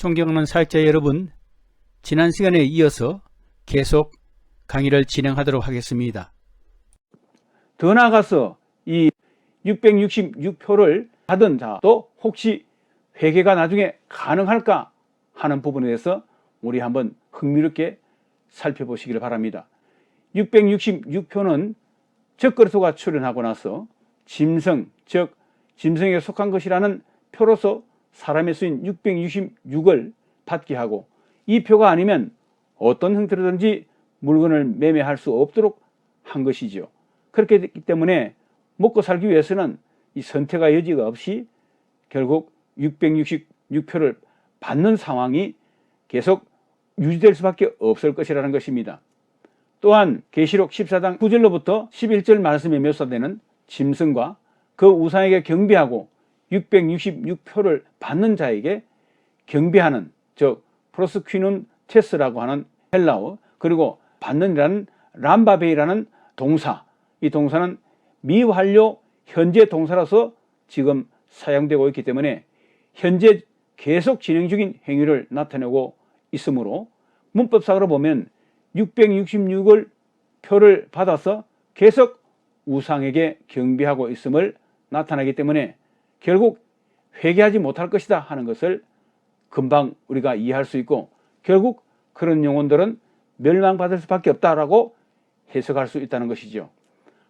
존경하는 사역자 여러분, 지난 시간에 이어서 계속 강의를 진행하도록 하겠습니다. 더 나아가서 이 666표를 받은 자도 혹시 회개가 나중에 가능할까 하는 부분에 대해서 우리 한번 흥미롭게 살펴보시기를 바랍니다. 666표는 적그리스도가 출현하고 나서 짐승, 즉 짐승에게 속한 것이라는 표로서 사람의 수인 666을 받게 하고, 이 표가 아니면 어떤 형태로든지 물건을 매매할 수 없도록 한 것이죠. 그렇게 됐기 때문에 먹고 살기 위해서는 이 선택의 여지가 없이 결국 666표를 받는 상황이 계속 유지될 수밖에 없을 것이라는 것입니다. 또한 계시록 14장 9절로부터 11절 말씀에 묘사되는 짐승과 그 우상에게 경배하고 666표를 받는 자에게 경배하는, 즉 프로스퀴눈 테스라고 하는 헬라어, 그리고 받는이라는 람바베이라는 동사, 이 동사는 미완료 현재 동사로서 지금 사용되고 있기 때문에 현재 계속 진행 중인 행위를 나타내고 있으므로 문법상으로 보면 666을 표를 받아서 계속 우상에게 경배하고 있음을 나타내기 때문에 결국 회개하지 못할 것이다 하는 것을 금방 우리가 이해할 수 있고, 결국 그런 영혼들은 멸망받을 수밖에 없다라고 해석할 수 있다는 것이죠.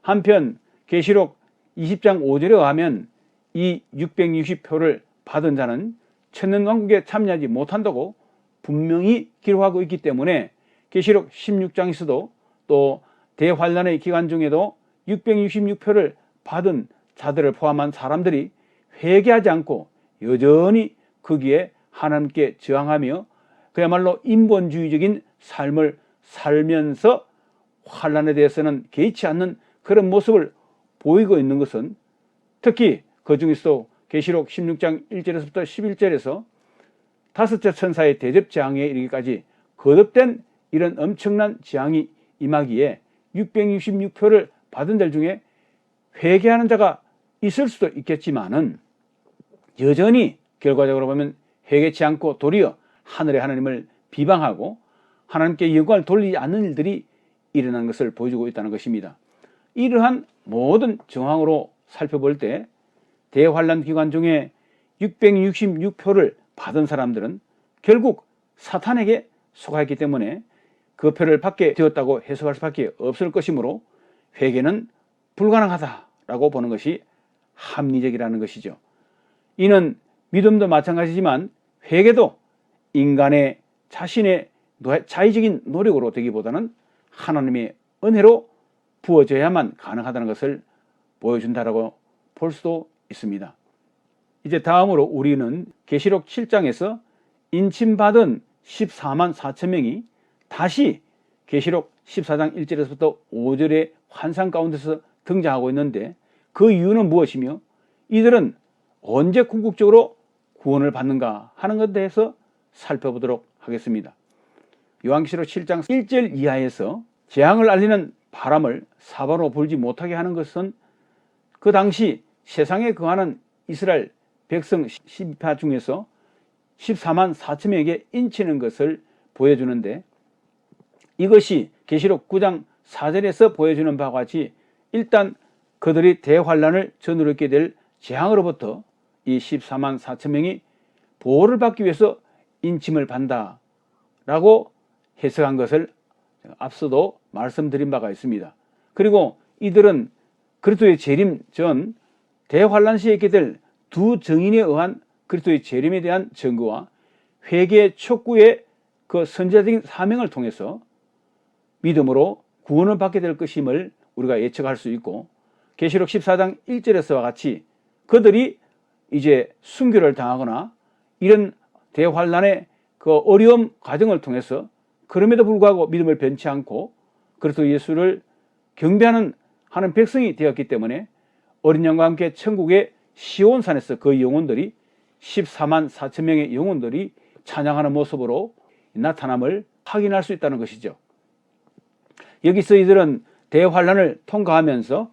한편 계시록 20장 5절에 의하면 이 660표를 받은 자는 천년왕국에 참여하지 못한다고 분명히 기록하고 있기 때문에 계시록 16장에서도 또 대환란의 기간 중에도 666표를 받은 자들을 포함한 사람들이 회개하지 않고 여전히 거기에 하나님께 저항하며 그야말로 인본주의적인 삶을 살면서 환란에 대해서는 개의치 않는 그런 모습을 보이고 있는 것은, 특히 그 중에서도 계시록 16장 1절에서부터 11절에서 다섯째 천사의 대접 재앙에 이르기까지 거듭된 이런 엄청난 재앙이 임하기에 666표를 받은 자 중에 회개하는 자가 있을 수도 있겠지만은 여전히 결과적으로 보면 회개치 않고 도리어 하늘의 하나님을 비방하고 하나님께 영광을 돌리지 않는 일들이 일어난 것을 보여주고 있다는 것입니다. 이러한 모든 정황으로 살펴볼 때 대환란 기간 중에 666표를 받은 사람들은 결국 사탄에게 속하였기 때문에 그 표를 받게 되었다고 해석할 수밖에 없을 것이므로 회개는 불가능하다라고 보는 것이 합리적이라는 것이죠. 이는 믿음도 마찬가지지만 회개도 인간의 자신의 자의적인 노력으로 되기보다는 하나님의 은혜로 부어져야만 가능하다는 것을 보여준다라고 볼 수도 있습니다. 이제 다음으로 우리는 계시록 7장에서 인침받은 14만 4천 명이 다시 계시록 14장 1절에서부터 5절의 환상 가운데서 등장하고 있는데, 그 이유는 무엇이며 이들은 언제 궁극적으로 구원을 받는가 하는 것에 대해서 살펴보도록 하겠습니다. 요한계시록 7장 1절 이하에서 재앙을 알리는 바람을 사방으로 불지 못하게 하는 것은 그 당시 세상에 거하는 이스라엘 백성 12파 중에서 14만 4천 명에게 인치는 것을 보여주는데, 이것이 계시록 9장 4절에서 보여주는 바와 같이 일단 그들이 대환란을 전후로 있게 될 재앙으로부터 이 14만 4천 명이 보호를 받기 위해서 인침을 받는다라고 해석한 것을 앞서도 말씀드린 바가 있습니다. 그리고 이들은 그리스도의 재림 전 대환란 시에 있게 될 두 증인에 의한 그리스도의 재림에 대한 증거와 회개 촉구의 그 선지자적인 사명을 통해서 믿음으로 구원을 받게 될 것임을 우리가 예측할 수 있고, 계시록 14장 1절에서와 같이 그들이 이제 순교를 당하거나 이런 대환란의 그 어려움 과정을 통해서 그럼에도 불구하고 믿음을 변치 않고 그리스도 예수를 경배하는 백성이 되었기 때문에 어린 양과 함께 천국의 시온산에서 그 영혼들이 14만 4천 명의 영혼들이 찬양하는 모습으로 나타남을 확인할 수 있다는 것이죠. 여기서 이들은 대환란을 통과하면서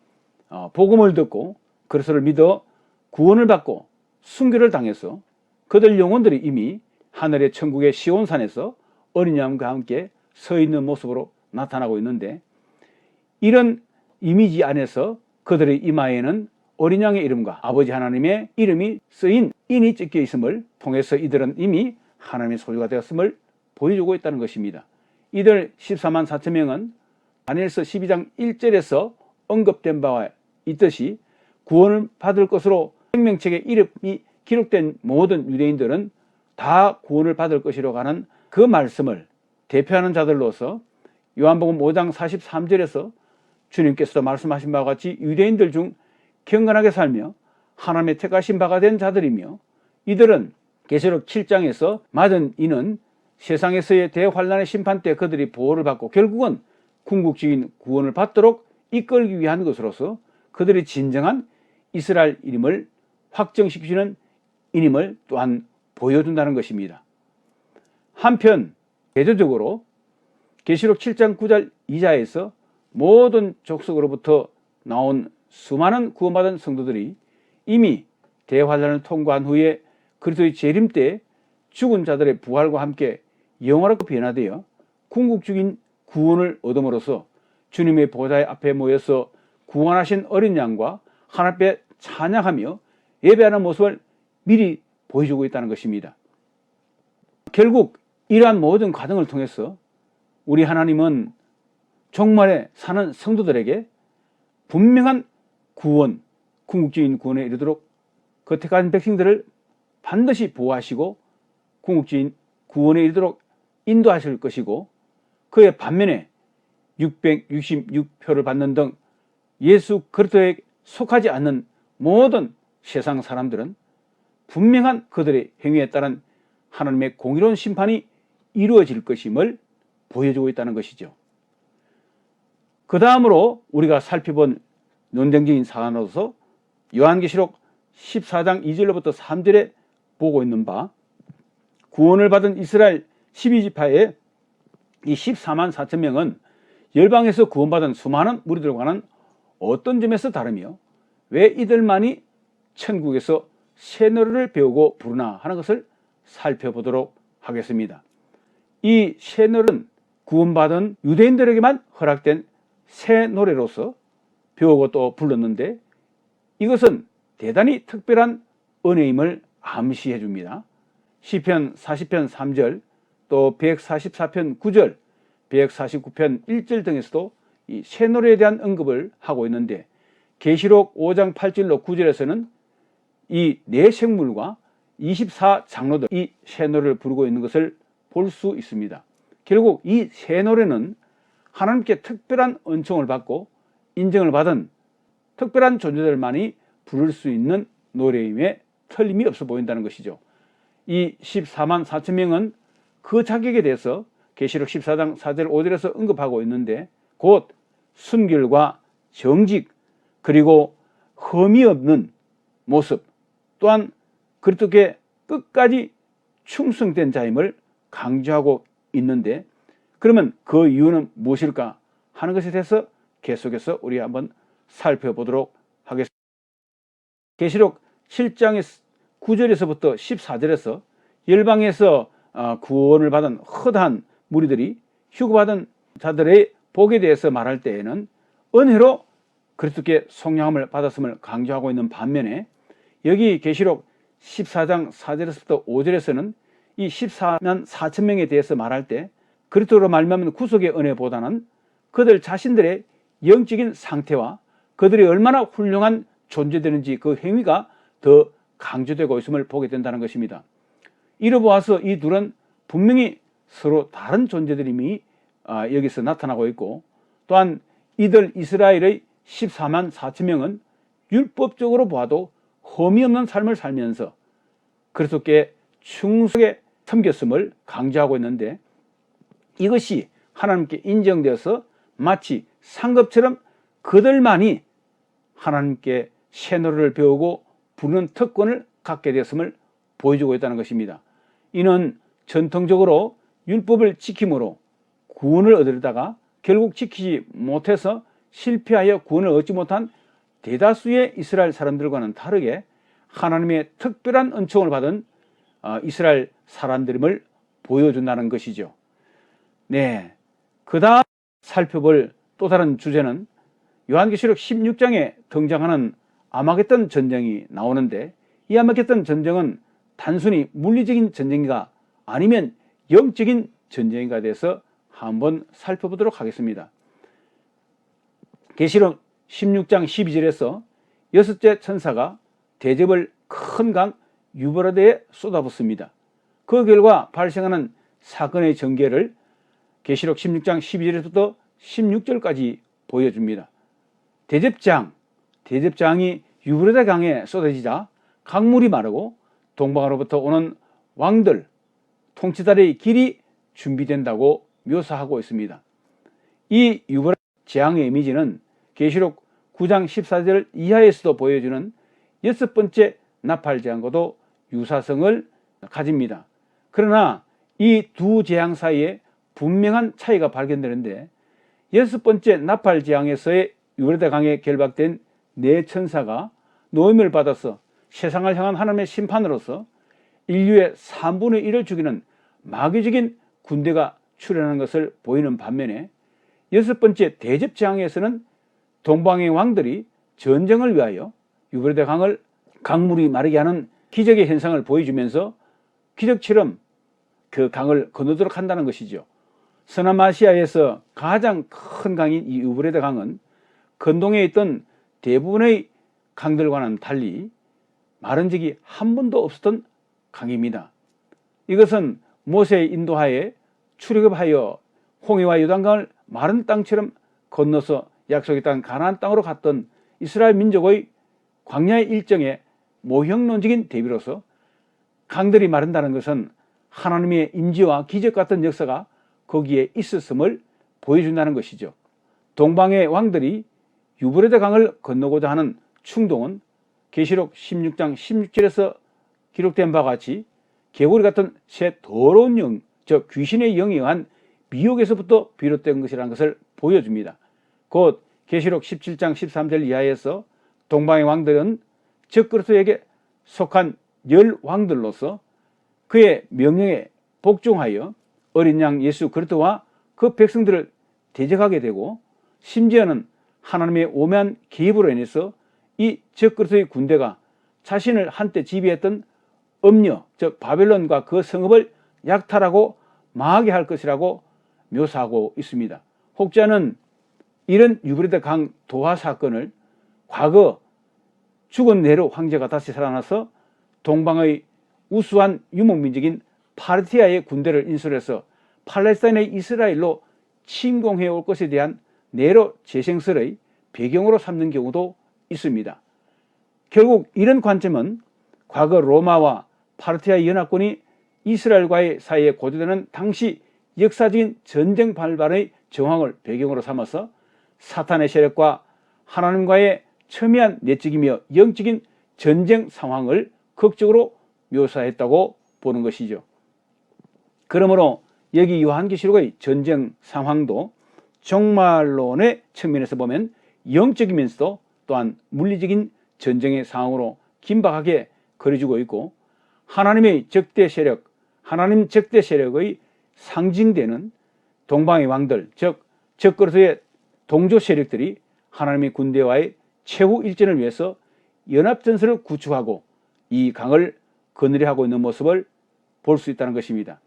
복음을 듣고 그리스도를 믿어 구원을 받고 순교를 당해서 그들 영혼들이 이미 하늘의 천국의 시온산에서 어린 양과 함께 서 있는 모습으로 나타나고 있는데, 이런 이미지 안에서 그들의 이마에는 어린 양의 이름과 아버지 하나님의 이름이 쓰인 인이 찍혀 있음을 통해서 이들은 이미 하나님의 소유가 되었음을 보여주고 있다는 것입니다. 이들 14만 4천 명은 다니엘서 12장 1절에서 언급된 바와 있듯이 구원을 받을 것으로 생명책에 이름이 기록된 모든 유대인들은 다 구원을 받을 것이라고 하는 그 말씀을 대표하는 자들로서 요한복음 5장 43절에서 주님께서도 말씀하신 바와 같이 유대인들 중 경건하게 살며 하나님의 택하신 바가 된 자들이며, 이들은 계시록 7장에서 맞은 이는 세상에서의 대환란의 심판 때 그들이 보호를 받고 결국은 궁극적인 구원을 받도록 이끌기 위한 것으로서 그들이 진정한 이스라엘임을 확정시키는 인임을 또한 보여준다는 것입니다. 한편 대조적으로 계시록 7장 9절 이하에서 모든 족속으로부터 나온 수많은 구원받은 성도들이 이미 대환란을 통과한 후에 그리스도의 재림 때 죽은 자들의 부활과 함께 영원하게 변화되어 궁극적인 구원을 얻음으로써 주님의 보좌의 앞에 모여서 구원하신 어린 양과 하나님 앞에 찬양하며 예배하는 모습을 미리 보여주고 있다는 것입니다. 결국 이러한 모든 과정을 통해서 우리 하나님은 종말에 사는 성도들에게 분명한 구원, 궁극적인 구원에 이르도록 그 택한 백성들을 반드시 보호하시고 궁극적인 구원에 이르도록 인도하실 것이고, 그의 반면에 666표를 받는 등 예수 그리스도에 속하지 않는 모든 세상 사람들은 분명한 그들의 행위에 따른 하나님의 공의로운 심판이 이루어질 것임을 보여주고 있다는 것이죠. 그 다음으로 우리가 살펴본 논쟁적인 사안으로서 요한계시록 14장 2절로부터 3절에 보고 있는 바, 구원을 받은 이스라엘 12지파의 이 14만 4천 명은 열방에서 구원받은 수많은 무리들과는 어떤 점에서 다르며 왜 이들만이 천국에서 새 노래를 배우고 부르나 하는 것을 살펴보도록 하겠습니다. 이 새 노래는 구원받은 유대인들에게만 허락된 새 노래로서 배우고 또 불렀는데, 이것은 대단히 특별한 은혜임을 암시해 줍니다. 시편 40편 3절, 또 144편 9절, 149편 1절 등에서도 이 새 노래에 대한 언급을 하고 있는데, 계시록 5장 8절로 9절에서는 이 네 생물과 24장로들 이 새 노래를 부르고 있는 것을 볼 수 있습니다. 결국 이 새 노래는 하나님께 특별한 은총을 받고 인정을 받은 특별한 존재들만이 부를 수 있는 노래임에 틀림이 없어 보인다는 것이죠. 이 14만 4천 명은 그 자격에 대해서 계시록 14장 4절 5절에서 언급하고 있는데, 곧 순결과 정직 그리고 흠이 없는 모습, 또한 그리스도께 끝까지 충성된 자임을 강조하고 있는데, 그러면 그 이유는 무엇일까 하는 것에 대해서 계속해서 우리 한번 살펴보도록 하겠습니다. 계시록 7장의 9절에서부터 14절에서 열방에서 구원을 받은 허다한 무리들이 휴거받은 자들의 복에 대해서 말할 때에는 은혜로 그리스도께 속량함을 받았음을 강조하고 있는 반면에, 여기 계시록 14장 4절에서부터 5절에서는 이 14만 4천 명에 대해서 말할 때 그리스도로 말미암은 구속의 은혜보다는 그들 자신들의 영적인 상태와 그들이 얼마나 훌륭한 존재되는지 그 행위가 더 강조되고 있음을 보게 된다는 것입니다. 이로 보아서 이 둘은 분명히 서로 다른 존재들임이 여기서 나타나고 있고, 또한 이들 이스라엘의 14만 4천 명은 율법적으로 보아도 흠이 없는 삶을 살면서 그리스도께 충성하게 섬겼음을 강조하고 있는데, 이것이 하나님께 인정되어서 마치 상급처럼 그들만이 하나님께 새 노래를 배우고 부르는 특권을 갖게 되었음을 보여주고 있다는 것입니다. 이는 전통적으로 율법을 지킴으로 구원을 얻으려다가 결국 지키지 못해서 실패하여 구원을 얻지 못한 대다수의 이스라엘 사람들과는 다르게 하나님의 특별한 은총을 받은 이스라엘 사람들임을 보여준다는 것이죠. 네, 그 다음 살펴볼 또 다른 주제는 요한계시록 16장에 등장하는 아마겟돈 전쟁이 나오는데, 이 아마겟돈 전쟁은 단순히 물리적인 전쟁인가 아니면 영적인 전쟁인가 대해서 한번 살펴보도록 하겠습니다. 계시록 16장 12절에서 여섯째 천사가 대접을 큰 강 유브라데에 쏟아붓습니다. 그 결과 발생하는 사건의 전개를 계시록 16장 12절에서부터 16절까지 보여줍니다. 대접장이 유브라데 강에 쏟아지자 강물이 마르고 동방으로부터 오는 왕들, 통치자의 길이 준비된다고 묘사하고 있습니다. 이 유브라데 재앙의 이미지는 계시록 9장 14절 이하에서도 보여주는 여섯 번째 나팔 재앙과도 유사성을 가집니다. 그러나 이 두 재앙 사이에 분명한 차이가 발견되는데, 여섯 번째 나팔 재앙에서의 유브라데 강에 결박된 네 천사가 노임을 받아서 세상을 향한 하나님의 심판으로서 인류의 3분의 1을 죽이는 마귀적인 군대가 출현하는 것을 보이는 반면에, 여섯 번째 대접 재앙에서는 동방의 왕들이 전쟁을 위하여 유브라데 강물이 마르게 하는 기적의 현상을 보여주면서 기적처럼 그 강을 건너도록 한다는 것이죠. 서남아시아에서 가장 큰 강인 이 유브라데 강은 근동에 있던 대부분의 강들과는 달리 마른 적이 한 번도 없었던 강입니다. 이것은 모세의 인도하에 출애굽하여 홍해와 요단강을 마른 땅처럼 건너서 약속의 땅 가나안 땅으로 갔던 이스라엘 민족의 광야의 일정에 모형론적인 대비로서 강들이 마른다는 것은 하나님의 임재와 기적 같은 역사가 거기에 있었음을 보여준다는 것이죠. 동방의 왕들이 유브라데 강을 건너고자 하는 충동은 계시록 16장 16절에서 기록된 바와 같이 개구리 같은 새 더러운 영, 즉 귀신의 영에 의한 미혹에서부터 비롯된 것이라는 것을 보여줍니다. 곧 계시록 17장 13절 이하에서 동방의 왕들은 적그리스도에게 속한 열 왕들로서 그의 명령에 복종하여 어린 양 예수 그리스도와 그 백성들을 대적하게 되고, 심지어는 하나님의 오묘한 개입으로 인해서 이 적그리스도의 군대가 자신을 한때 지배했던 음녀, 즉 바벨론과 그 성읍을 약탈하고 망하게 할 것이라고 묘사하고 있습니다. 혹자는 이런 유브라데 강 도하 사건을 과거 죽은 네로 황제가 다시 살아나서 동방의 우수한 유목민족인 파르티아의 군대를 인수해서 팔레스타인의 이스라엘로 침공해 올 것에 대한 네로 재생설의 배경으로 삼는 경우도 있습니다. 결국 이런 관점은 과거 로마와 파르티아 연합군이 이스라엘과의 사이에 고조되는 당시 역사적인 전쟁 발발의 정황을 배경으로 삼아서 사탄의 세력과 하나님과의 첨예한 내적이며 영적인 전쟁 상황을 극적으로 묘사했다고 보는 것이죠. 그러므로 여기 요한계시록의 전쟁 상황도 종말론의 측면에서 보면 영적이면서도 또한 물리적인 전쟁의 상황으로 긴박하게 그려지고 있고, 하나님의 적대 세력, 하나님 적대 세력의 상징되는 동방의 왕들, 즉 적그리스도의 동조 세력들이 하나님의 군대와의 최후 일전을 위해서 연합전선을 구축하고 이 강을 거느려 하고 있는 모습을 볼 수 있다는 것입니다.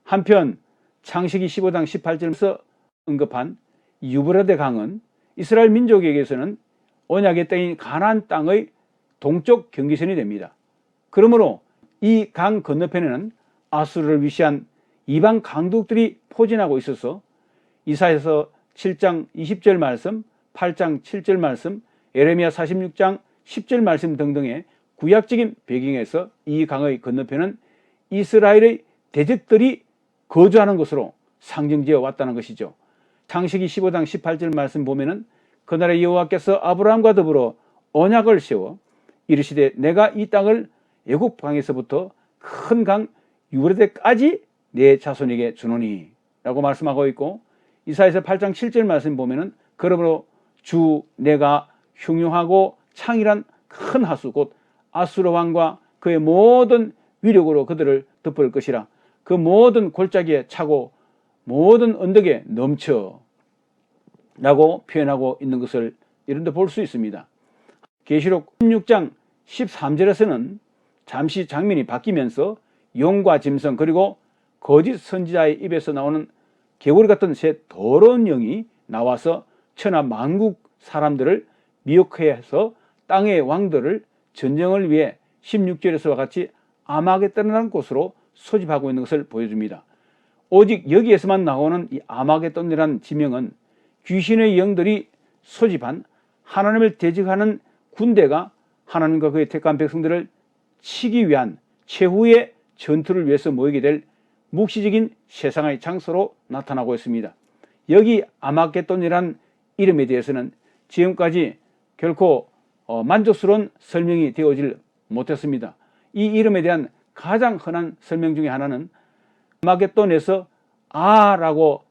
한편 창세기 15장 18절에서 언급한 유브라데 강은 이스라엘 민족에게서는 언약의 땅인 가나안 땅의 동쪽 경계선이 됩니다. 그러므로 이 강 건너편에는 아수르를 위시한 이방 강국들이 포진하고 있어서 이사야서 7장 20절 말씀, 8장 7절 말씀, 에레미야 46장 10절 말씀 등등의 구약적인 배경에서 이 강의 건너편은 이스라엘의 대적들이 거주하는 것으로 상정되어 왔다는 것이죠. 창세기 15장 18절 말씀 보면은 그날에 여호와께서 아브라함과 더불어 언약을 세워 이르시되 내가 이 땅을 애굽 강에서부터 큰 강 유브라데까지 내 자손에게 주노니 라고 말씀하고 있고, 이사야서 8장 7절 말씀 보면은 그러므로 주 내가 흉흉하고 창일한 큰 하수 곧 아수르 왕과 그의 모든 위력으로 그들을 덮을 것이라. 그 모든 골짜기에 차고 모든 언덕에 넘쳐 라고 표현하고 있는 것을 이런 데 볼 수 있습니다. 계시록 16장 13절에서는 잠시 장면이 바뀌면서 용과 짐승 그리고 거짓 선지자의 입에서 나오는 개구리 같은 새 더러운 영이 나와서 천하 만국 사람들을 미혹해서 땅의 왕들을 전쟁을 위해 16절에서와 같이 아마겟돈이라는 곳으로 소집하고 있는 것을 보여줍니다. 오직 여기에서만 나오는 이 아마겟돈이라는 지명은 귀신의 영들이 소집한 하나님을 대적하는 군대가 하나님과 그의 택한 백성들을 치기 위한 최후의 전투를 위해서 모이게 될 묵시적인 세상의 장소로 나타나고 있습니다. 여기 아마겟돈이라는 이름에 대해서는 지금까지 결코 만족스러운 설명이 되어질 못했습니다. 이 이름에 대한 가장 흔한 설명 중에 하나는 아마겟돈에서 아라고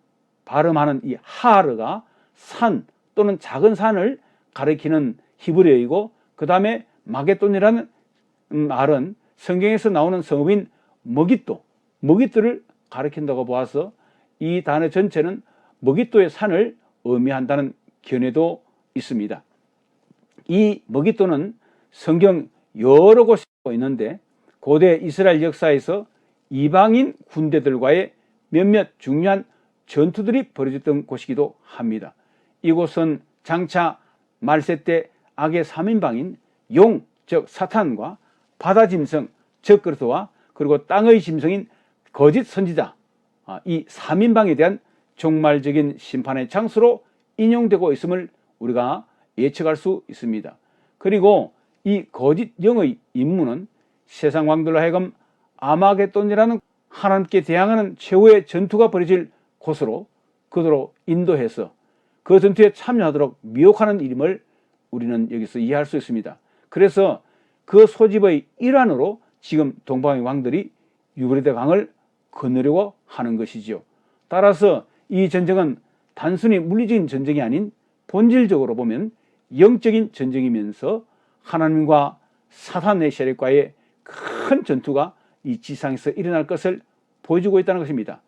발음하는 이 하르가 산 또는 작은 산을 가리키는 히브리어이고, 그 다음에 마겟돈이라는 말은 성경에서 나오는 성읍인 머깃도를 가리킨다고 보아서 이 단어 전체는 머깃도의 산을 의미한다는 견해도 있습니다. 이 머깃도는 성경 여러 곳에 있는데 고대 이스라엘 역사에서 이방인 군대들과의 몇몇 중요한 전투들이 벌어졌던 곳이기도 합니다. 이곳은 장차 말세 때 악의 3인방인 용, 즉 사탄과 바다 짐승, 즉 그리스도와 그리고 땅의 짐승인 거짓 선지자, 이 3인방에 대한 종말적인 심판의 장소로 인용되고 있음을 우리가 예측할 수 있습니다. 그리고 이 거짓 영의 임무는 세상 왕들로 하여금 아마겟돈이라는 하나님께 대항하는 최후의 전투가 벌어질 곳으로 그들로 인도해서 그 전투에 참여하도록 미혹하는 일임을 우리는 여기서 이해할 수 있습니다. 그래서 그 소집의 일환으로 지금 동방의 왕들이 유브라데 강을 건너려고 하는 것이지요. 따라서 이 전쟁은 단순히 물리적인 전쟁이 아닌 본질적으로 보면 영적인 전쟁이면서 하나님과 사탄의 세력과의 큰 전투가 이 지상에서 일어날 것을 보여주고 있다는 것입니다.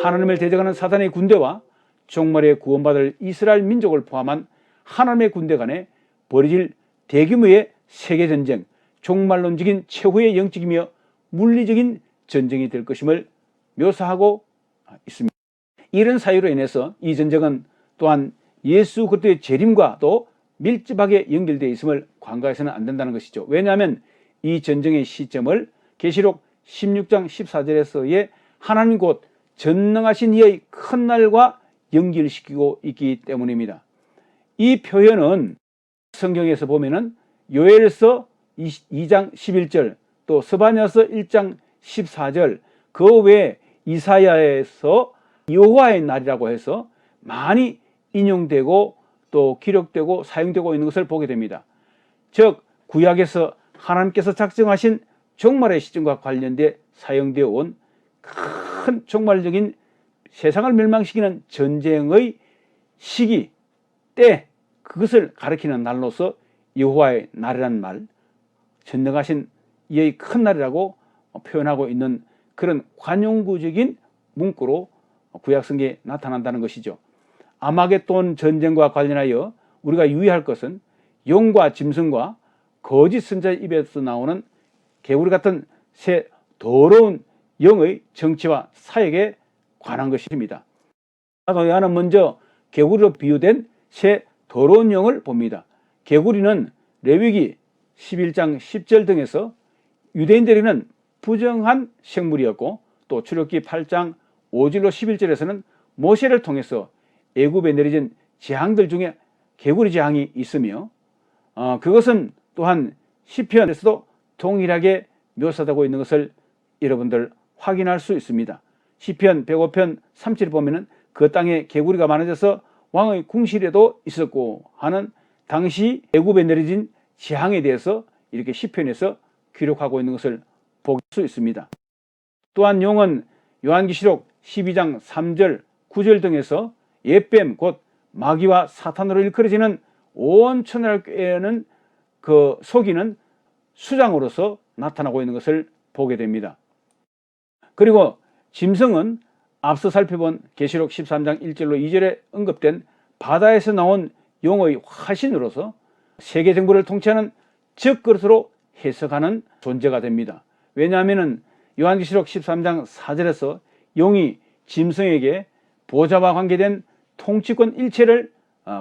하나님을 대적하는 사탄의 군대와 종말에 구원받을 이스라엘 민족을 포함한 하나님의 군대 간에 벌어질 대규모의 세계전쟁, 종말론적인 최후의 영적이며 물리적인 전쟁이 될 것임을 묘사하고 있습니다. 이런 사유로 인해서 이 전쟁은 또한 예수 그리스도의 재림과도 밀접하게 연결되어 있음을 간과해서는 안 된다는 것이죠. 왜냐하면 이 전쟁의 시점을 계시록 16장 14절에서의 하나님 곧 전능하신 이의 큰 날과 연결시키고 있기 때문입니다. 이 표현은 성경에서 보면은 요엘서 2장 11절, 또 스바냐서 1장 14절, 그 외에 이사야에서 여호와의 날이라고 해서 많이 인용되고 또 기록되고 사용되고 있는 것을 보게 됩니다. 즉 구약에서 하나님께서 작정하신 종말의 시점과 관련돼 사용되어 온 큰 종말적인 세상을 멸망시키는 전쟁의 시기, 때, 그것을 가리키는 날로서 여호와의 날이라는 말, 전능하신 이의 큰 날이라고 표현하고 있는 그런 관용구적인 문구로 구약성경에 나타난다는 것이죠. 아마겟돈 전쟁과 관련하여 우리가 유의할 것은 용과 짐승과 거짓 선지자의 입에서 나오는 개구리 같은 새 더러운 영의 정치와 사역에 관한 것입니다. 요한은 먼저 개구리로 비유된 새 더러운 영을 봅니다. 개구리는 레위기 11장 10절 등에서 유대인들에게는 부정한 생물이었고, 또 출애굽기 8장 5절로 11절에서는 모세를 통해서 애굽에 내려진 재앙들 중에 개구리 재앙이 있으며, 그것은 또한 시편에서도 동일하게 묘사되고 있는 것을 여러분들 확인할 수 있습니다. 시편 105편 3절에 보면은 그 땅에 개구리가 많아져서 왕의 궁실에도 있었고 하는 당시 애굽에 내려진 재앙에 대해서 이렇게 시편에서 기록하고 있는 것을 볼 수 있습니다. 또한 용은 요한계시록 12장 3절 9절 등에서 옛뱀 곧 마귀와 사탄으로 일컬어지는 온 천하를 꿰는 그 속이는 수장으로서 나타나고 있는 것을 보게 됩니다. 그리고 짐승은 앞서 살펴본 계시록 13장 1절로 2절에 언급된 바다에서 나온 용의 화신으로서 세계 정부를 통치하는 적그릇으로 해석하는 존재가 됩니다. 왜냐하면 요한계시록 13장 4절에서 용이 짐승에게 보좌와 관계된 통치권 일체를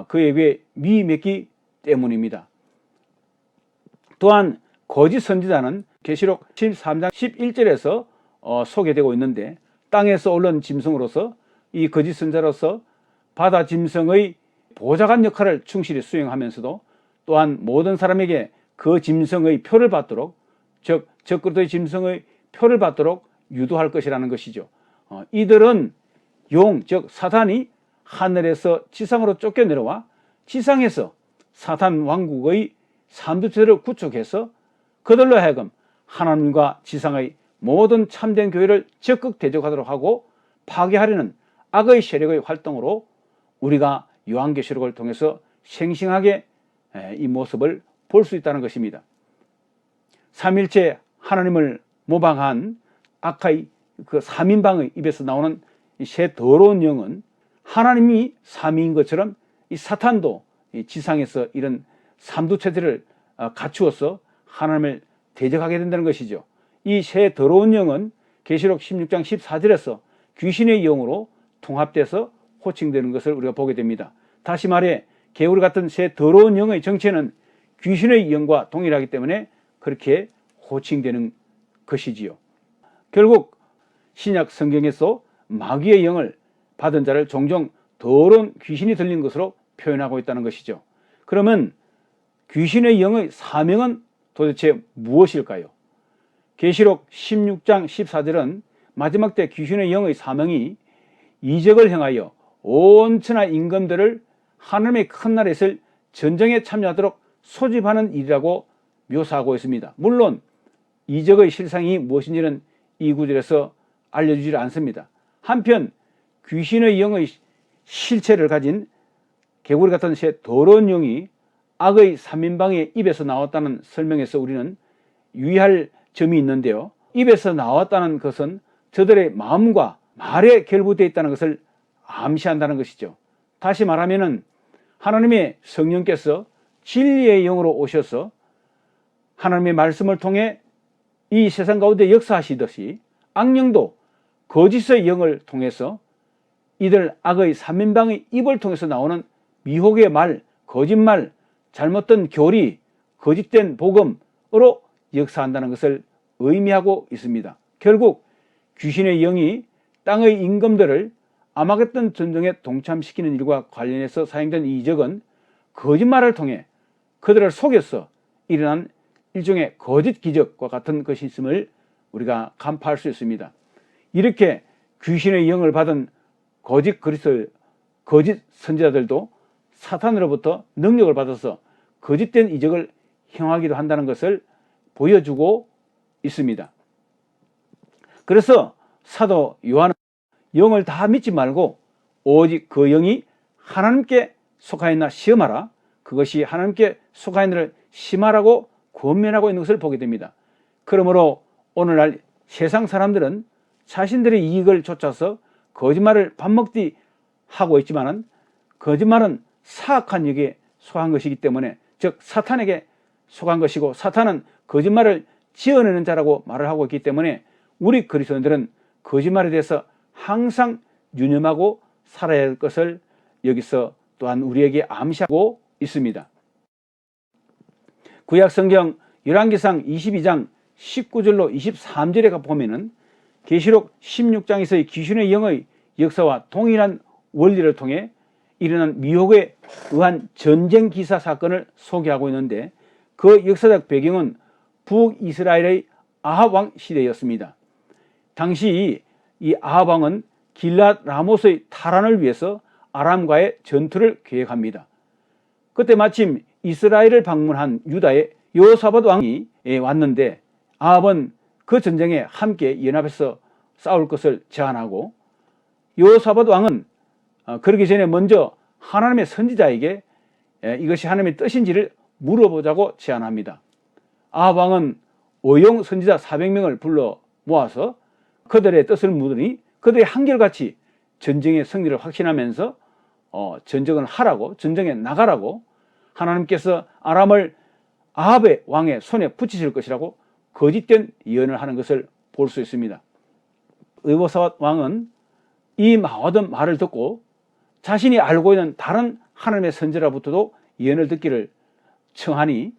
그에게 미했기 때문입니다. 또한 거짓 선지자는 계시록 13장 11절에서 소개되고 있는데, 땅에서 올라온 짐승으로서 이 거짓 선지자로서 바다 짐승의 보좌관 역할을 충실히 수행하면서도 또한 모든 사람에게 그 짐승의 표를 받도록, 즉 적그릇의 짐승의 표를 받도록 유도할 것이라는 것이죠. 이들은 용, 즉 사탄이 하늘에서 지상으로 쫓겨내려와 지상에서 사탄 왕국의 삼두체를 구축해서 그들로 하여금 하나님과 지상의 모든 참된 교회를 적극 대적하도록 하고 파괴하려는 악의 세력의 활동으로 우리가 요한계시록을 통해서 생생하게 이 모습을 볼 수 있다는 것입니다. 삼일체 하나님을 모방한 아카이 그 3인방의 입에서 나오는 이 새 더러운 영은 하나님이 삼위인 것처럼 이 사탄도 이 지상에서 이런 삼두체들을 갖추어서 하나님을 대적하게 된다는 것이죠. 이 새 더러운 영은 계시록 16장 14절에서 귀신의 영으로 통합돼서 호칭되는 것을 우리가 보게 됩니다. 다시 말해 개구리 같은 새 더러운 영의 정체는 귀신의 영과 동일하기 때문에 그렇게 호칭되는 것이지요. 결국 신약 성경에서 마귀의 영을 받은 자를 종종 더러운 귀신이 들린 것으로 표현하고 있다는 것이죠. 그러면 귀신의 영의 사명은 도대체 무엇일까요? 계시록 16장 14절은 마지막 때 귀신의 영의 사명이 이적을 행하여 온 천하 임금들을 하나님의 큰 나라에 있을 전쟁에 참여하도록 소집하는 일이라고 묘사하고 있습니다. 물론 이적의 실상이 무엇인지는 이 구절에서 알려주지 않습니다. 한편 귀신의 영의 실체를 가진 개구리 같은 새 더러운 영이 악의 3인방의 입에서 나왔다는 설명에서 우리는 유의할 점이 있는데요. 입에서 나왔다는 것은 저들의 마음과 말에 결부되어 있다는 것을 암시한다는 것이죠. 다시 말하면 하나님의 성령께서 진리의 영으로 오셔서 하나님의 말씀을 통해 이 세상 가운데 역사하시듯이 악령도 거짓의 영을 통해서 이들 악의 3인방의 입을 통해서 나오는 미혹의 말, 거짓말, 잘못된 교리, 거짓된 복음으로 역사한다는 것을 의미하고 있습니다. 결국 귀신의 영이 땅의 임금들을 아마겟돈 전쟁에 동참시키는 일과 관련해서 사용된 이 이적은 거짓말을 통해 그들을 속여서 일어난 일종의 거짓 기적과 같은 것이 있음을 우리가 간파할 수 있습니다. 이렇게 귀신의 영을 받은 거짓 그리스도, 거짓 선지자들도 사탄으로부터 능력을 받아서 거짓된 이적을 행하기도 한다는 것을 보여주고 있습니다. 그래서 사도 요한은 영을 다 믿지 말고 오직 그 영이 하나님께 속하였나 시험하라. 그것이 하나님께 속하였나를 심하라고 권면하고 있는 것을 보게 됩니다. 그러므로 오늘날 세상 사람들은 자신들의 이익을 쫓아서 거짓말을 밥 먹듯이 하고 있지만은 거짓말은 사악한 영에 속한 것이기 때문에, 즉 사탄에게 속한 것이고 사탄은 거짓말을 지어내는 자라고 말을 하고 있기 때문에 우리 그리스도인들은 거짓말에 대해서 항상 유념하고 살아야 할 것을 여기서 또한 우리에게 암시하고 있습니다. 구약성경 열왕기상 22장 19절로 23절에 보면은 계시록 16장에서의 귀신의 영의 역사와 동일한 원리를 통해 일어난 미혹에 의한 전쟁 기사 사건을 소개하고 있는데, 그 역사적 배경은 북이스라엘의 아합 왕 시대였습니다. 당시 이 아합 왕은 길랏 라못의 탈환을 위해서 아람과의 전투를 계획합니다. 그때 마침 이스라엘을 방문한 유다의 여호사밧 왕이 왔는데 아합은 그 전쟁에 함께 연합해서 싸울 것을 제안하고, 여호사밧 왕은 그러기 전에 먼저 하나님의 선지자에게 이것이 하나님의 뜻인지를 물어보자고 제안합니다. 아합 왕은 의용 선지자 400명을 불러 모아서 그들의 뜻을 묻으니 그들이 한결같이 전쟁의 승리를 확신하면서 전쟁을 하라고, 전쟁에 나가라고, 하나님께서 아람을 아합의 왕의 손에 붙이실 것이라고 거짓된 예언을 하는 것을 볼 수 있습니다. 여호사밧 왕은 이 모든 말을 듣고 자신이 알고 있는 다른 하나님의 선지자로부터도 예언을 듣기를 청하니,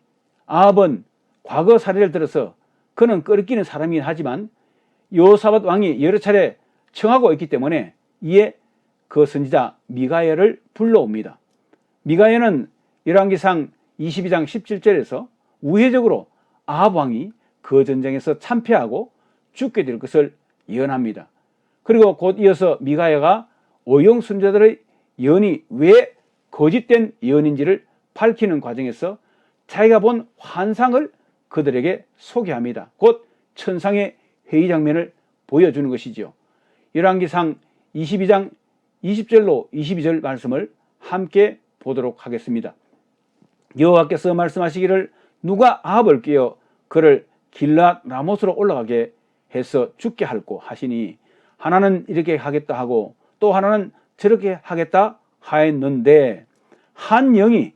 아합은 과거 사례를 들어서 그는 끓기는 사람이긴 하지만 여호사밧 왕이 여러 차례 청하고 있기 때문에 이에 그 선지자 미가야를 불러옵니다. 미가야는 열왕기상 22장 17절에서 우회적으로 아합 왕이 그 전쟁에서 참패하고 죽게 될 것을 예언합니다. 그리고 곧 이어서 미가야가 의용 선지자들의 예언이 왜 거짓된 예언인지를 밝히는 과정에서 자기가 본 환상을 그들에게 소개합니다. 곧 천상의 회의 장면을 보여주는 것이죠. 열왕기상 22장 20절로 22절 말씀을 함께 보도록 하겠습니다. 여호와께서 말씀하시기를 누가 아합을 깨어 그를 길앗 라못으로 올라가게 해서 죽게 할꼬 하시니, 하나는 이렇게 하겠다 하고 또 하나는 저렇게 하겠다 하였는데 한 영이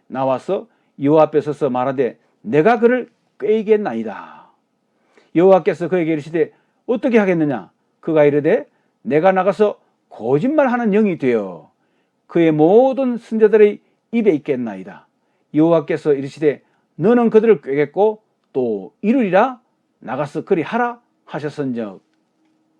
나와서 여호와 앞에 서서 말하되 내가 그를 꾀이겠나이다. 여호와께서 그에게 이르시되 어떻게 하겠느냐? 그가 이르되 내가 나가서 거짓말하는 영이 되어 그의 모든 선지자들의 입에 있겠나이다. 여호와께서 이르시되 너는 그들을 꾀겠고 또 이루리라. 나가서 그리 하라 하셨은즉.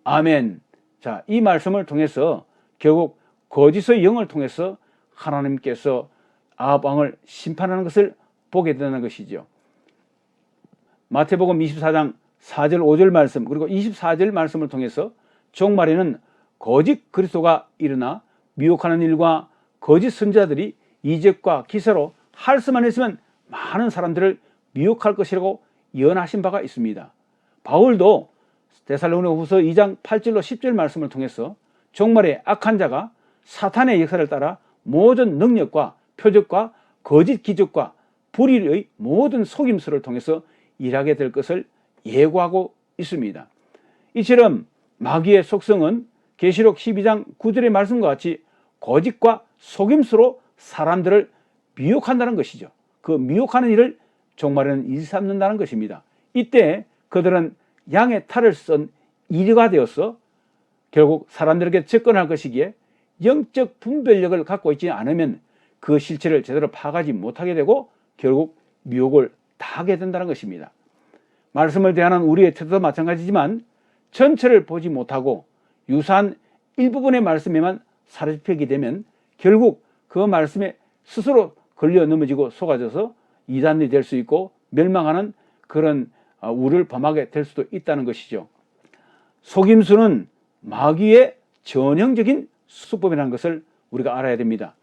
아멘. 자, 이 말씀을 통해서 결국 거짓의 영을 통해서 하나님께서 아합 왕을 심판하는 것을 보게 되는 것이죠. 마태복음 24장 4절 5절 말씀 그리고 24절 말씀을 통해서 종말에는 거짓 그리스도가 일어나 미혹하는 일과 거짓 선지자들이 이적과 기사로 할 수만 있으면 많은 사람들을 미혹할 것이라고 예언하신 바가 있습니다. 바울도 데살로니가후서 2장 8절로 10절 말씀을 통해서 종말에 악한 자가 사탄의 역사를 따라 모든 능력과 표적과 거짓 기적과 불의의 모든 속임수를 통해서 일하게 될 것을 예고하고 있습니다. 이처럼 마귀의 속성은 계시록 12장 9절의 말씀과 같이 거짓과 속임수로 사람들을 미혹한다는 것이죠. 그 미혹하는 일을 종말에는 일삼는다는 것입니다. 이때 그들은 양의 탈을 쓴 이리가 되어서 결국 사람들에게 접근할 것이기에 영적 분별력을 갖고 있지 않으면 그 실체를 제대로 파악하지 못하게 되고 결국 미혹을 당하게 된다는 것입니다. 말씀을 대하는 우리의 태도도 마찬가지지만 전체를 보지 못하고 유사한 일부분의 말씀에만 사로잡히게 되면 결국 그 말씀에 스스로 걸려 넘어지고 속아져서 이단이 될 수 있고 멸망하는 그런 우를 범하게 될 수도 있다는 것이죠. 속임수는 마귀의 전형적인 수법이라는 것을 우리가 알아야 됩니다.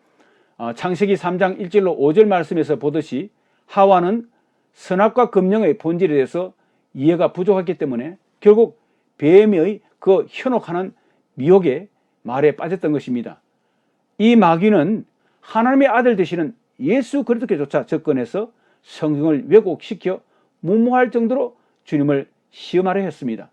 창세기 3장 1절로 5절 말씀에서 보듯이 하와는 선악과 금령의 본질에 대해서 이해가 부족했기 때문에 결국 뱀의 그 현혹하는 미혹의 말에 빠졌던 것입니다. 이 마귀는 하나님의 아들 되시는 예수 그리스도께조차 접근해서 성경을 왜곡시켜 무모할 정도로 주님을 시험하려 했습니다.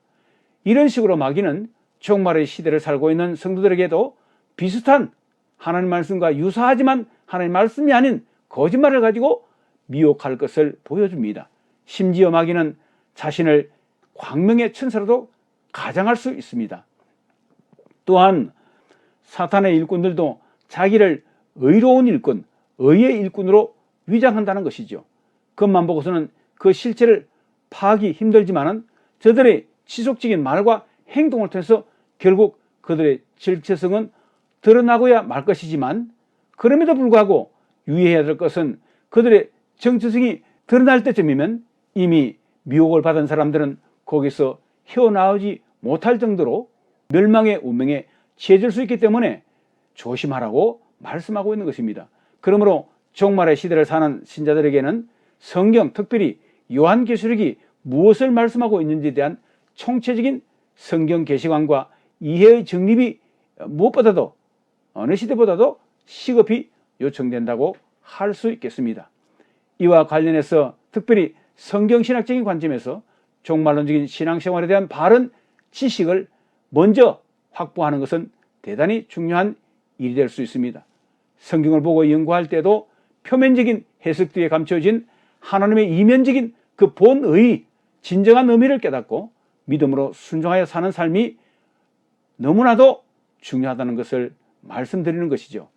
이런 식으로 마귀는 종말의 시대를 살고 있는 성도들에게도 비슷한 하나님 말씀과 유사하지만 하나님 말씀이 아닌 거짓말을 가지고 미혹할 것을 보여줍니다. 심지어 마귀는 자신을 광명의 천사로도 가장할 수 있습니다. 또한 사탄의 일꾼들도 자기를 의로운 일꾼, 의의 일꾼으로 위장한다는 것이죠. 그것만 보고서는 그 실체를 파악이 힘들지만은 저들의 지속적인 말과 행동을 통해서 결국 그들의 정체성은 드러나고야 말 것이지만 그럼에도 불구하고 유의해야 될 것은 그들의 정체성이 드러날 때쯤이면 이미 미혹을 받은 사람들은 거기서 헤어나오지 못할 정도로 멸망의 운명에 처해질 수 있기 때문에 조심하라고 말씀하고 있는 것입니다. 그러므로 종말의 시대를 사는 신자들에게는 성경, 특별히 요한계시록이 무엇을 말씀하고 있는지에 대한 총체적인 성경 계시관과 이해의 정립이 무엇보다도 어느 시대보다도 시급히 요청된다고 할 수 있겠습니다. 이와 관련해서 특별히 성경신학적인 관점에서 종말론적인 신앙생활에 대한 바른 지식을 먼저 확보하는 것은 대단히 중요한 일이 될 수 있습니다. 성경을 보고 연구할 때도 표면적인 해석 뒤에 감춰진 하나님의 이면적인 그 본의 진정한 의미를 깨닫고 믿음으로 순종하여 사는 삶이 너무나도 중요하다는 것을 말씀드리는 것이죠.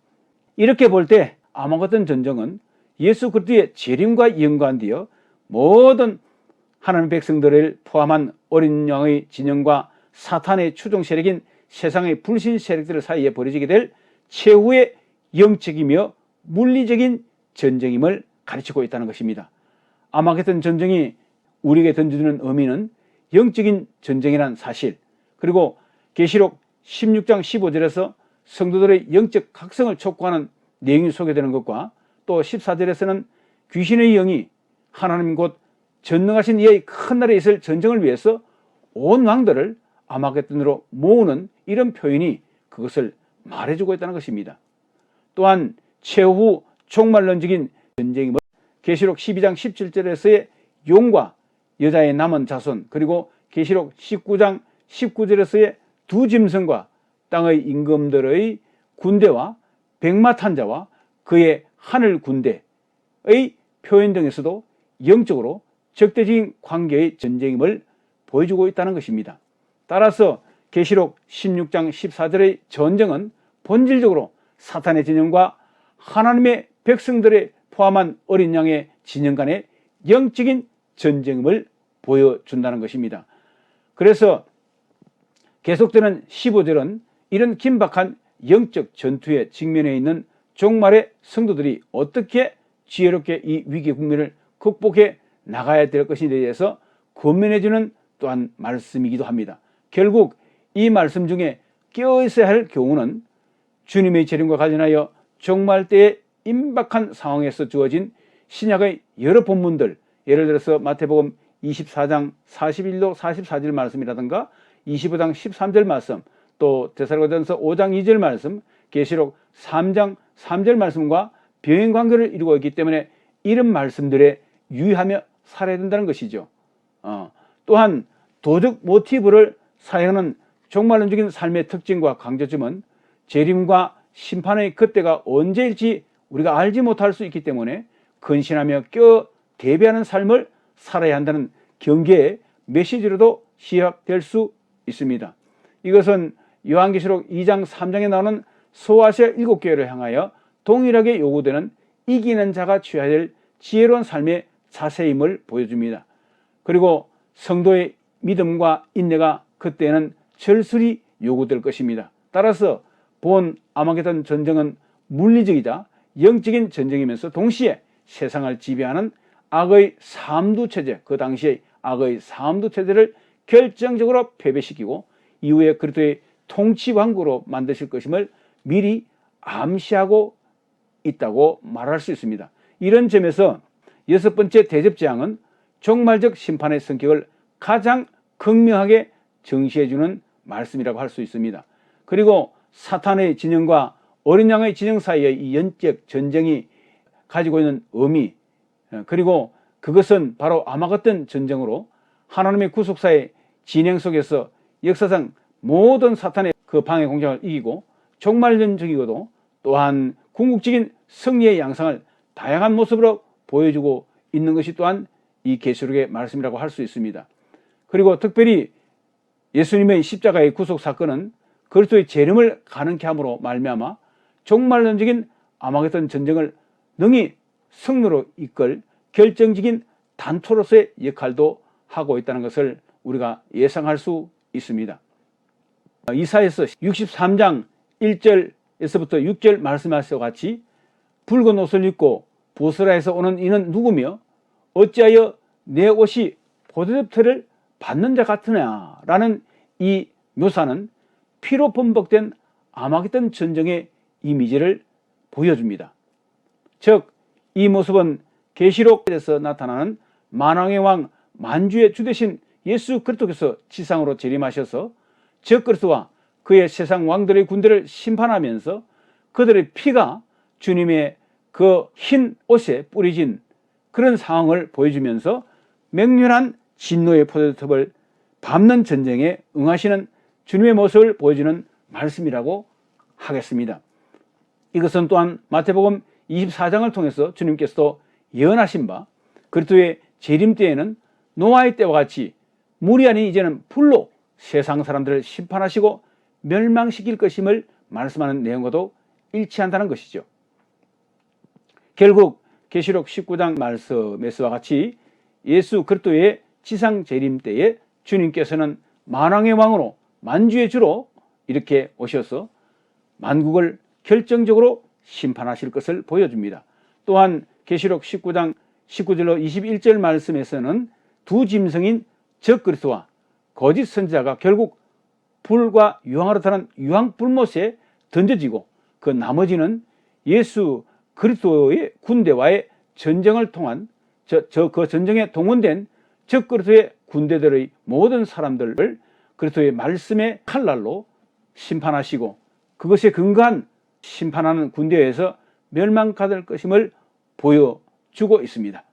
이렇게 볼 때 아마겟돈 전쟁은 예수 그리스도의 재림과 연관되어 모든 하나님의 백성들을 포함한 어린 양의 진영과 사탄의 추종 세력인 세상의 불신 세력들 사이에 벌어지게 될 최후의 영적이며 물리적인 전쟁임을 가르치고 있다는 것입니다. 아마겟돈 전쟁이 우리에게 던져주는 의미는 영적인 전쟁이라는 사실, 그리고 계시록 16장 15절에서 성도들의 영적 각성을 촉구하는 내용이 소개되는 것과 또 14절에서는 귀신의 영이 하나님 곧 전능하신 이의 큰 날에 있을 전쟁을 위해서 온 왕들을 아마겟돈으로 모으는 이런 표현이 그것을 말해주고 있다는 것입니다. 또한 최후 종말론적인 전쟁임을 계시록 12장 17절에서의 용과 여자의 남은 자손, 그리고 계시록 19장 19절에서의 두 짐승과 땅의 임금들의 군대와 백마탄자와 그의 하늘 군대의 표현 등에서도 영적으로 적대적인 관계의 전쟁임을 보여주고 있다는 것입니다. 따라서 계시록 16장 14절의 전쟁은 본질적으로 사탄의 진영과 하나님의 백성들의 포함한 어린 양의 진영 간의 영적인 전쟁임을 보여준다는 것입니다. 그래서 계속되는 15절은 이런 긴박한 영적 전투에 직면해 있는 종말의 성도들이 어떻게 지혜롭게 이 위기 국면을 극복해 나가야 될 것인에 대해서 권면해주는 또한 말씀이기도 합니다. 결국 이 말씀 중에 깨어있어야 할 교훈은 주님의 재림과 관련하여 종말 때의 임박한 상황에서 주어진 신약의 여러 본문들, 예를 들어서 마태복음 24장 41로 44절 말씀이라든가 25장 13절 말씀, 또 데살로니가전서 5장 2절 말씀, 계시록 3장 3절 말씀과 병행관계를 이루고 있기 때문에 이런 말씀들에 유의하며 살아야 된다는 것이죠. 또한 도적 모티브를 사용하는 종말론적인 삶의 특징과 강조점은 재림과 심판의 그때가 언제일지 우리가 알지 못할 수 있기 때문에 근신하며 대비하는 삶을 살아야 한다는 경계의 메시지로도 시작될 수 있습니다. 이것은 요한계시록 2장 3장에 나오는 소아시아 7교회를 향하여 동일하게 요구되는 이기는 자가 취해야 될 지혜로운 삶의 자세임을 보여줍니다. 그리고 성도의 믿음과 인내가 그때는 절실히 요구될 것입니다. 따라서 본 아마겟돈 전쟁은 물리적이자 영적인 전쟁이면서 동시에 세상을 지배하는 악의 삼두체제, 그 당시의 악의 삼두체제를 결정적으로 패배시키고 이후에 그리스도의 통치왕국으로 만드실 것임을 미리 암시하고 있다고 말할 수 있습니다. 이런 점에서 여섯 번째 대접재앙은 종말적 심판의 성격을 가장 극명하게 정시해주는 말씀이라고 할 수 있습니다. 그리고 사탄의 진영과 어린 양의 진영 사이의 이 영적 전쟁이 가지고 있는 의미, 그리고 그것은 바로 아마겟돈 전쟁으로 하나님의 구속사의 진행 속에서 역사상 모든 사탄의 그 방해 공작을 이기고 종말론적이고도 또한 궁극적인 승리의 양상을 다양한 모습으로 보여주고 있는 것이 또한 이 계시록의 말씀이라고 할 수 있습니다. 그리고 특별히 예수님의 십자가의 구속 사건은 그리스도의 재림을 가능케 함으로 말미암아 종말론적인 아마겟돈 전쟁을 능히 승리로 이끌 결정적인 단초로서의 역할도 하고 있다는 것을 우리가 예상할 수 있습니다. 이사야서 63장 1절에서부터 6절 말씀하시와 같이 붉은 옷을 입고 보스라에서 오는 이는 누구며 어찌하여 내 옷이 포도즙 털을 받는 자 같으냐 라는 이 묘사는 피로 범벅된 아마겟돈 전쟁의 이미지를 보여줍니다. 즉 이 모습은 계시록에서 나타나는 만왕의 왕 만주의 주 되신 예수 그리스도께서 지상으로 재림하셔서 적그리스도와 그의 세상 왕들의 군대를 심판하면서 그들의 피가 주님의 그 흰 옷에 뿌려진 그런 상황을 보여주면서 맹렬한 진노의 포도즙을 밟는 전쟁에 응하시는 주님의 모습을 보여주는 말씀이라고 하겠습니다. 이것은 또한 마태복음 24장을 통해서 주님께서도 예언하신 바 그리스도의 재림 때에는 노아의 때와 같이 물이 아닌 이제는 불로 세상 사람들을 심판하시고 멸망시킬 것임을 말씀하는 내용과도 일치한다는 것이죠. 결국 계시록 19장 말씀에서와 같이 예수 그리스도의 지상 재림 때에 주님께서는 만왕의 왕으로 만주의 주로 이렇게 오셔서 만국을 결정적으로 심판하실 것을 보여줍니다. 또한 계시록 19장 19절로 21절 말씀에서는 두 짐승인 적그리스도와 거짓 선지자가 결국 불과 유황으로 타는 유황불못에 던져지고 그 나머지는 예수 그리스도의 군대와의 전쟁을 통한 그 전쟁에 동원된 적그리스도의 군대들의 모든 사람들을 그리스도의 말씀의 칼날로 심판하시고 그것에 근거한 심판하는 군대에서 멸망받을 것임을 보여주고 있습니다.